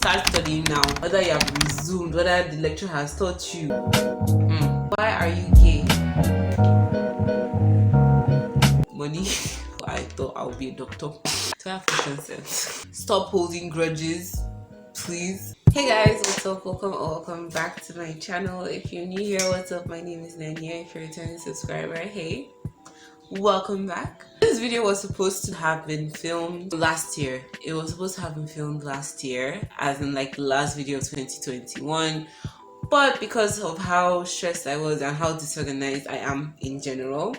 Start studying now. Whether you have resumed, whether the lecture has taught you. Why are you gay? Money. I thought I would be a doctor. 12%. Stop holding grudges, please. Hey guys, what's up? Welcome back to my channel. If you're new here, what's up? My name is Nanya. If you're a returning subscriber, hey, welcome back. This video was supposed to have been filmed last year. It was supposed to have been filmed last year, as in like the last video of 2021. But because of how stressed I was and how disorganized I am in general,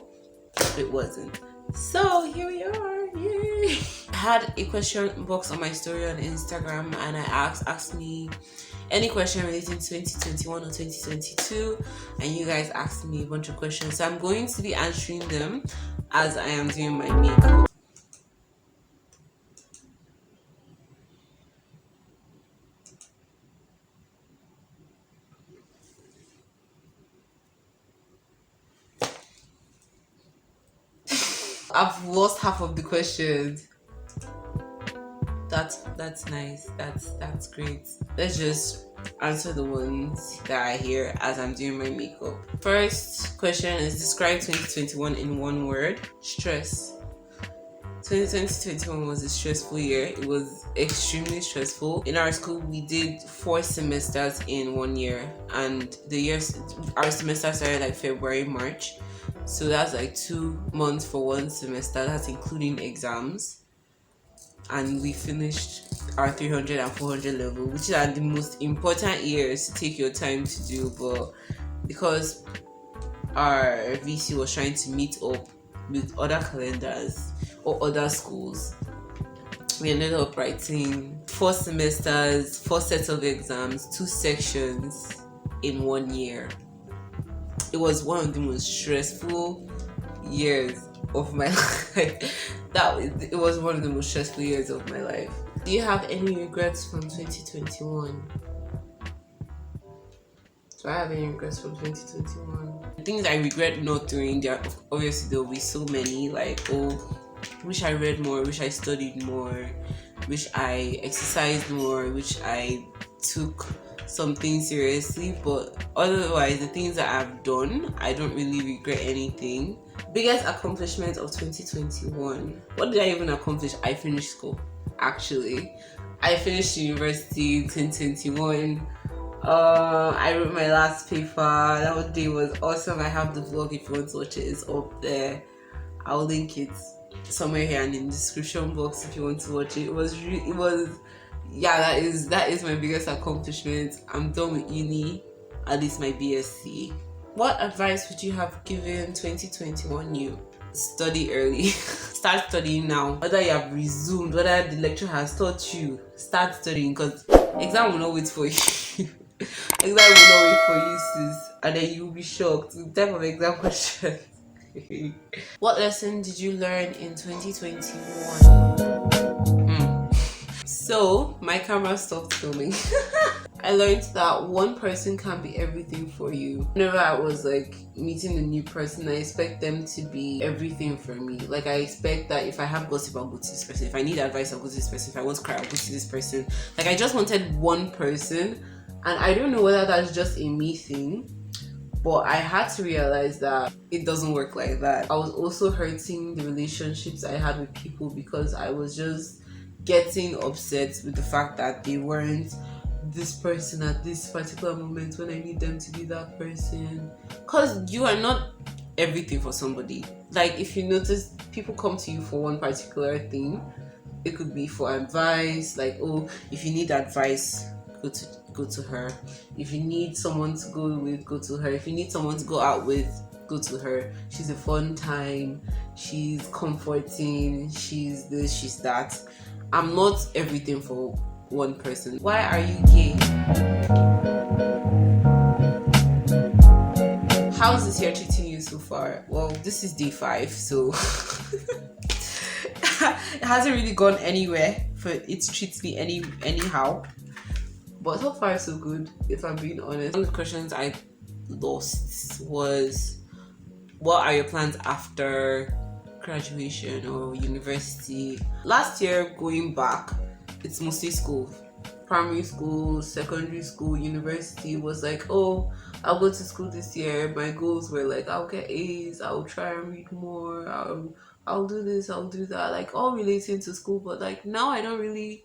it wasn't. So here we are. Yay! I had a question box on my story on Instagram, and I asked me any question relating to 2021 or 2022, and you guys asked me a bunch of questions. So I'm going to be answering them as I am doing my makeup. I've lost half of the questions. That's nice. That's great. Let's just answer the ones that I hear as I'm doing my makeup. First question is, describe 2021 in one word. Stress. 2021 was a stressful year. It was extremely stressful. In our school, we did 4 semesters in 1 year, and our semester started like February, March. So that's like 2 months for one semester. That's including exams. And we finished our 300 and 400 level, which are the most important years to take your time to do. But because our VC was trying to meet up with other calendars or other schools, we ended up writing 4 semesters, 4 sets of exams, 2 sections in 1 year. It was one of the most stressful years of my life. It was one of the most stressful years of my life. Do you have any regrets from 2021? Do I have any regrets from 2021? The things I regret not doing, obviously there will be so many, like, wish I read more, wish I studied more, wish I exercised more, wish I took something seriously. But otherwise, the things that I've done, I don't really regret anything. Biggest accomplishment of 2021. What did I even accomplish? I finished school. Actually, I finished university in 2021. I wrote my last paper. That day was awesome. I have the vlog. If you want to watch it, it's up there. I'll link it somewhere here and in the description box if you want to watch it. That is my biggest accomplishment. I'm done with uni, at least my BSc. What advice would you have given 2021 you? Study early. Start studying now. Whether you have resumed, whether the lecture has taught you, start studying, because exam will not wait for you. Exam will not wait for you, sis, and then you'll be shocked with the type of exam questions. What lesson did you learn in 2021? So my camera stopped filming. I learned that one person can be everything for you. Whenever I was like meeting a new person, I expect them to be everything for me. Like, I expect that if I have gossip, I'll go to this person. If I need advice, I'll go to this person. If I want to cry, I'll go to this person. Like, I just wanted one person, and I don't know whether that's just a me thing, but I had to realize that it doesn't work like that. I was also hurting the relationships I had with people because I was just getting upset with the fact that they weren't this person at this particular moment when I need them to be that person. Because you are not everything for somebody. Like, if you notice, people come to you for one particular thing. It could be for advice, like, if you need advice, go to her. If you need someone to go with, go to her. If you need someone to go out with, go to her. She's a fun time, she's comforting, she's this, she's that. I'm not everything for one person. Why are you gay? How's this year treating you so far? Well, this is day 5, so it hasn't really gone anywhere for it to treat me anyhow. But so far so good, if I'm being honest. One of the questions I lost was, what are your plans after graduation or university? Last year, going back, it's mostly school. primary school, secondary school, university was like, oh, I'll go to school this year. My goals were like, I'll get A's, I'll try and read more, I'll do this, I'll do that, like all relating to school. But like now I don't really,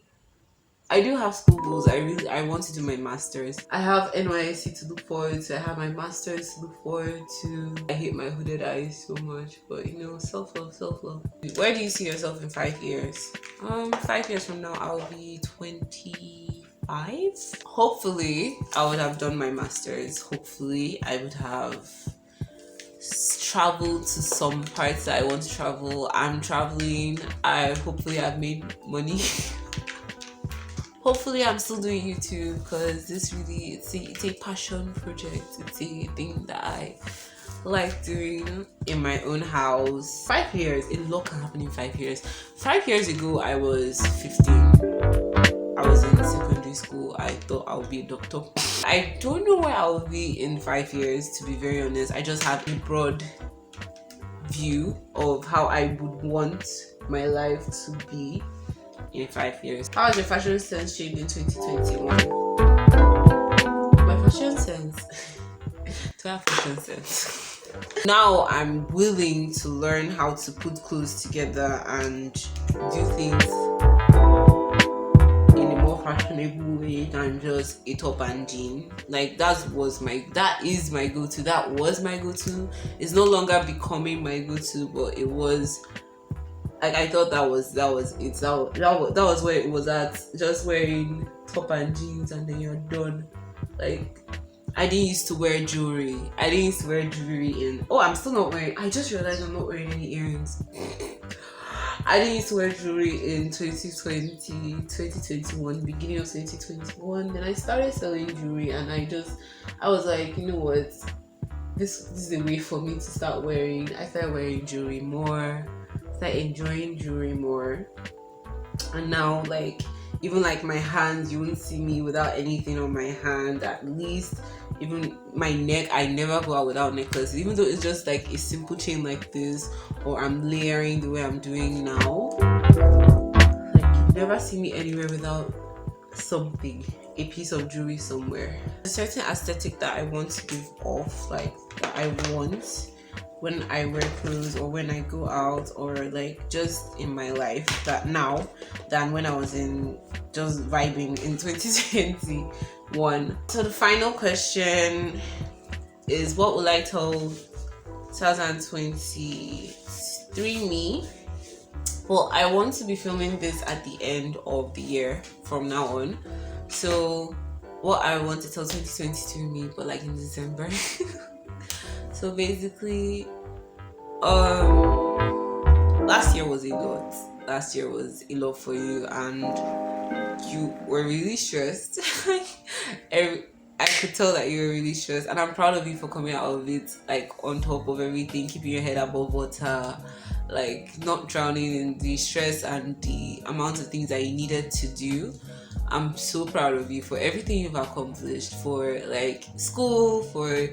I do have school goals. I want to do my masters. I have NYSC to look forward to. I have my masters to look forward to. I hate my hooded eyes so much, but you know, self-love, self-love. Where do you see yourself in 5 years? 5 years from now, I'll be 25. Hopefully, I would have done my masters. Hopefully, I would have traveled to some parts that I want to travel. I'm traveling. Hopefully I've made money. Hopefully I'm still doing YouTube, because this really, it's a passion project. It's a thing that I like doing in my own house. 5 years, a lot can happen in 5 years. 5 years ago, I was 15. I was in secondary school. I thought I would be a doctor. I don't know where I will be in 5 years, to be very honest. I just have a broad view of how I would want my life to be in 5 years. How has your fashion sense changed in 2021? My fashion sense? Do I have fashion sense? Now I'm willing to learn how to put clothes together and do things in a more fashionable way than just a top and jean. Like that is my go-to. That was my go-to. It's no longer becoming my go-to, but it was. Like I thought that was it. That was where it was at. Just wearing top and jeans and then you're done. Like I didn't used to wear jewelry. I'm still not wearing. I just realized I'm not wearing any earrings. I didn't used to wear jewelry in 2020, 2021, beginning of 2021. Then I started selling jewelry, and I was like, you know what? This is a way for me to start wearing. I started wearing jewelry more. Start enjoying jewelry more, and now like even like my hands, you won't see me without anything on my hand. At least even my neck, I never go out without necklaces, even though it's just like a simple chain like this, or I'm layering the way I'm doing now. Like you never see me anywhere without something, a piece of jewelry somewhere. A certain aesthetic that I want to give off, like that I want when I wear clothes or when I go out or like just in my life that now than when I was in just vibing in 2021. So the final question is, what would I tell 2023 me? Well, I want to be filming this at the end of the year from now on. So what I want to tell 2022 me, but like in December. So basically, last year was a lot. Last year was a lot for you, and you were really stressed. I could tell that you were really stressed, and I'm proud of you for coming out of it like on top of everything, keeping your head above water, like not drowning in the stress and the amount of things that you needed to do. I'm so proud of you for everything you've accomplished, for like school, for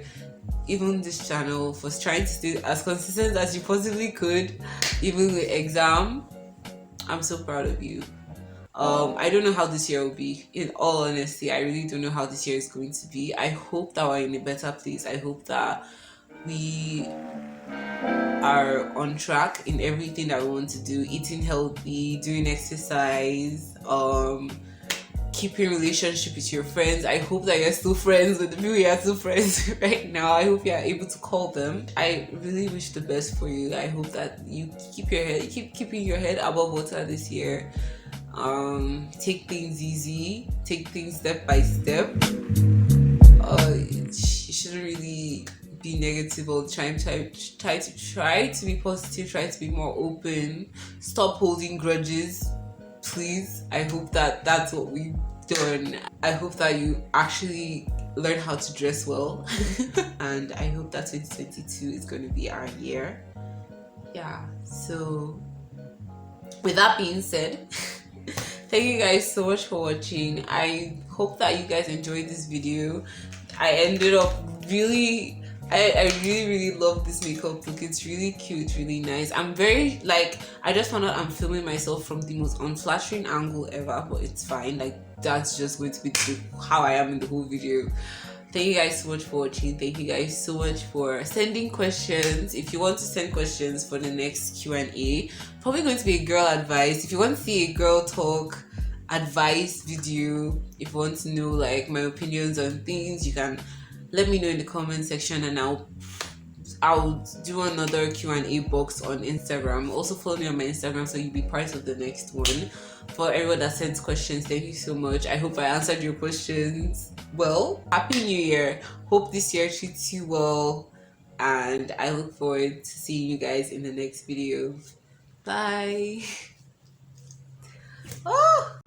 even this channel, for trying to stay as consistent as you possibly could, even with exam. I'm so proud of you. I don't know how this year will be. In all honesty, I really don't know how this year is going to be. I hope that we're in a better place. I hope that we are on track in everything that we want to do, eating healthy, doing exercise, keeping relationship with your friends. I hope that you're still friends with the people you're still friends with right now. I hope you're able to call them. I really wish the best for you. I hope that you keep keeping your head above water this year. Take things easy, take things step by step. You shouldn't really be negative all the time. Try to be positive, try to be more open, stop holding grudges, please. I hope that that's what we've done. I hope that you actually learn how to dress well. And I hope that 2022 is going to be our year. Yeah, so with that being said, thank you guys so much for watching. I hope that you guys enjoyed this video. I ended up really love this makeup look. It's really cute, really nice. I'm very like, I just found out I'm filming myself from the most unflattering angle ever, but it's fine. Like that's just going to be how I am in the whole video. Thank you guys so much for watching. Thank you guys so much for sending questions. If you want to send questions for the next Q&A, probably going to be a girl advice. If you want to see a girl talk advice video, if you want to know like my opinions on things, you can let me know in the comment section, and I'll do another Q&A box on Instagram. Also follow me on my Instagram so you'll be part of the next one. For everyone that sends questions, thank you so much. I hope I answered your questions well. Happy New Year. Hope this year treats you well. And I look forward to seeing you guys in the next video. Bye. Oh!